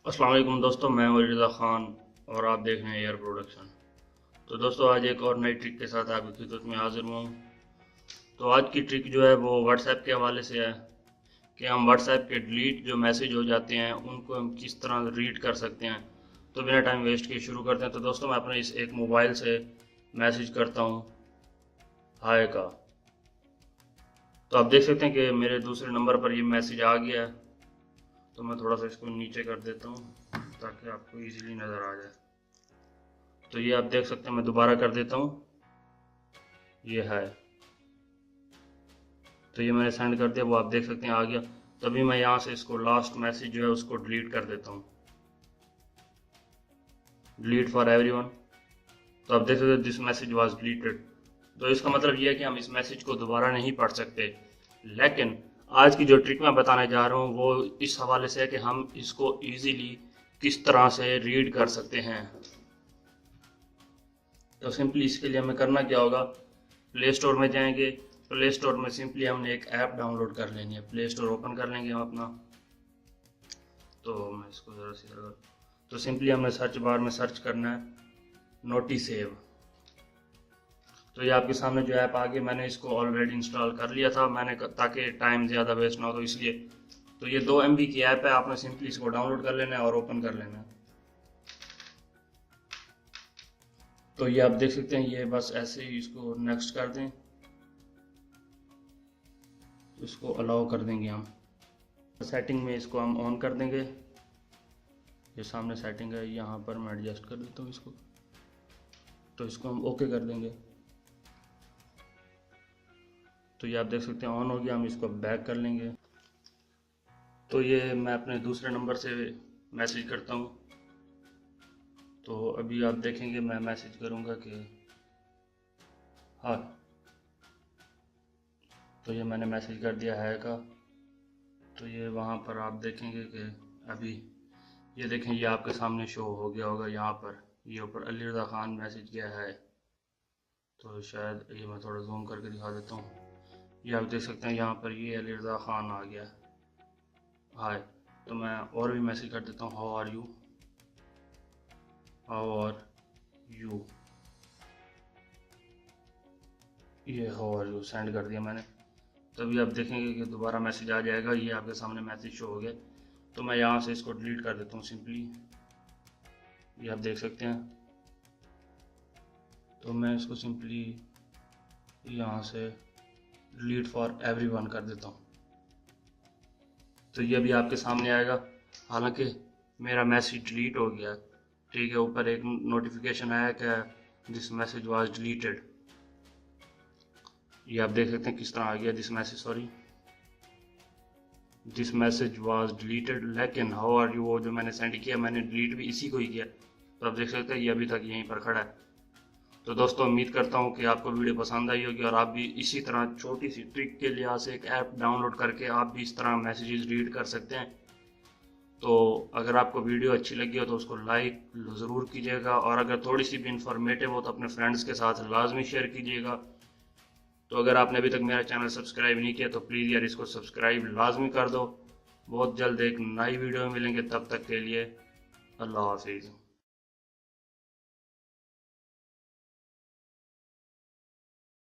अस्सलाम वालेकुम दोस्तों, मैं वलीद ख़ान और आप देख रहे हैं एयर प्रोडक्शन। तो दोस्तों आज एक और नई ट्रिक के साथ आपकी खिदमत में हाजिर हुआ हूँ। तो आज की ट्रिक जो है वो व्हाट्सएप के हवाले से है कि हम व्हाट्सएप के डिलीट जो मैसेज हो जाते हैं उनको हम किस तरह रीड कर सकते हैं। तो बिना टाइम वेस्ट किए शुरू करते हैं। तो दोस्तों मैं अपने इस एक मोबाइल से मैसेज करता हूँ हाय का। तो आप देख सकते हैं कि मेरे दूसरे नंबर पर ये मैसेज आ गया है। तो मैं थोड़ा सा इसको नीचे कर देता हूँ ताकि आपको इजीली नज़र आ जाए। तो ये आप देख सकते हैं, मैं दोबारा कर देता हूँ, ये है। तो ये मैंने सेंड कर दिया, वो आप देख सकते हैं आ गया। तभी मैं यहाँ से इसको लास्ट मैसेज जो है उसको डिलीट कर देता हूँ, डिलीट फॉर एवरीवन। तो आप देख सकते हैं दिस मैसेज वाज डिलीटेड। तो इसका मतलब ये है कि हम इस मैसेज को दोबारा नहीं पढ़ सकते। लेकिन आज की जो ट्रिक मैं बताने जा रहा हूँ वो इस हवाले से है कि हम इसको इजीली किस तरह से रीड कर सकते हैं। तो सिंपली इसके लिए हमें करना क्या होगा, प्ले स्टोर में जाएंगे। प्ले स्टोर में सिंपली हमने एक ऐप डाउनलोड कर लेनी है। प्ले स्टोर ओपन कर लेंगे हम अपना। तो मैं इसको ज़रा सी तो सिंपली हमने सर्च बार में सर्च करना है नोटिसेव। तो ये आपके सामने जो ऐप आ गई, मैंने इसको ऑलरेडी इंस्टॉल कर लिया था मैंने, ताकि टाइम ज़्यादा वेस्ट ना हो, तो इसलिए। तो ये 2 MB की ऐप है, आपने सिंपली इसको डाउनलोड कर लेना है और ओपन कर लेना है। तो ये आप देख सकते हैं, ये बस ऐसे ही इसको नेक्स्ट कर दें, इसको अलाउ कर देंगे हम। सेटिंग में इसको हम ऑन कर देंगे। ये सामने सेटिंग है, यहाँ पर मैं एडजस्ट कर देता हूँ इसको। तो इसको हम ओके कर देंगे। तो ये आप देख सकते हैं ऑन हो गया। हम इसको बैक कर लेंगे। तो ये मैं अपने दूसरे नंबर से मैसेज करता हूँ। तो अभी आप देखेंगे मैं मैसेज करूँगा कि हाँ। तो ये मैंने मैसेज कर दिया है का। तो ये वहाँ पर आप देखेंगे कि अभी ये देखें, ये आपके सामने शो हो गया होगा यहाँ पर, ये ऊपर अली रज़ा ख़ान मैसेज किया है। तो शायद ये मैं थोड़ा जूम करके दिखा देता हूँ। ये आप देख सकते हैं यहाँ पर ये अली रज़ा ख़ान आ गया हाय। तो मैं और भी मैसेज कर देता हूँ how are you, how are you. ये हाउ आर यू सेंड कर दिया मैंने। तभी आप देखेंगे कि दोबारा मैसेज आ जाएगा। ये आपके सामने मैसेज शो हो गया। तो मैं यहाँ से इसको डिलीट कर देता हूँ सिंपली, ये आप देख सकते हैं। तो मैं इसको सिंपली यहाँ से डिलीट फॉर एवरीवन कर देता हूँ। तो ये भी आपके सामने आएगा। हालांकि मेरा मैसेज डिलीट हो गया, ठीक है। ऊपर एक नोटिफिकेशन आया कि दिस मैसेज वाज डिलीटेड। ये आप देख सकते हैं किस तरह आ गया, दिस मैसेज वाज डिलीटेड। लेकिन हाउ आर यू वो जो मैंने सेंड किया, मैंने डिलीट भी इसी को ही किया। तो आप देख सकते हैं ये अभी तक यहीं पर खड़ा है। तो दोस्तों उम्मीद करता हूँ कि आपको वीडियो पसंद आई होगी और आप भी इसी तरह छोटी सी ट्रिक के लिहाज से एक ऐप डाउनलोड करके आप भी इस तरह मैसेजेस रीड कर सकते हैं। तो अगर आपको वीडियो अच्छी लगी हो तो उसको लाइक ज़रूर कीजिएगा, और अगर थोड़ी सी भी इंफॉर्मेटिव हो तो अपने फ्रेंड्स के साथ लाजमी शेयर कीजिएगा। तो अगर आपने अभी तक मेरा चैनल सब्सक्राइब नहीं किया तो प्लीज़ यार इसको सब्सक्राइब लाजमी कर दो। बहुत जल्द एक नई वीडियो में मिलेंगे, तब तक के लिए अल्लाह हाफिज़।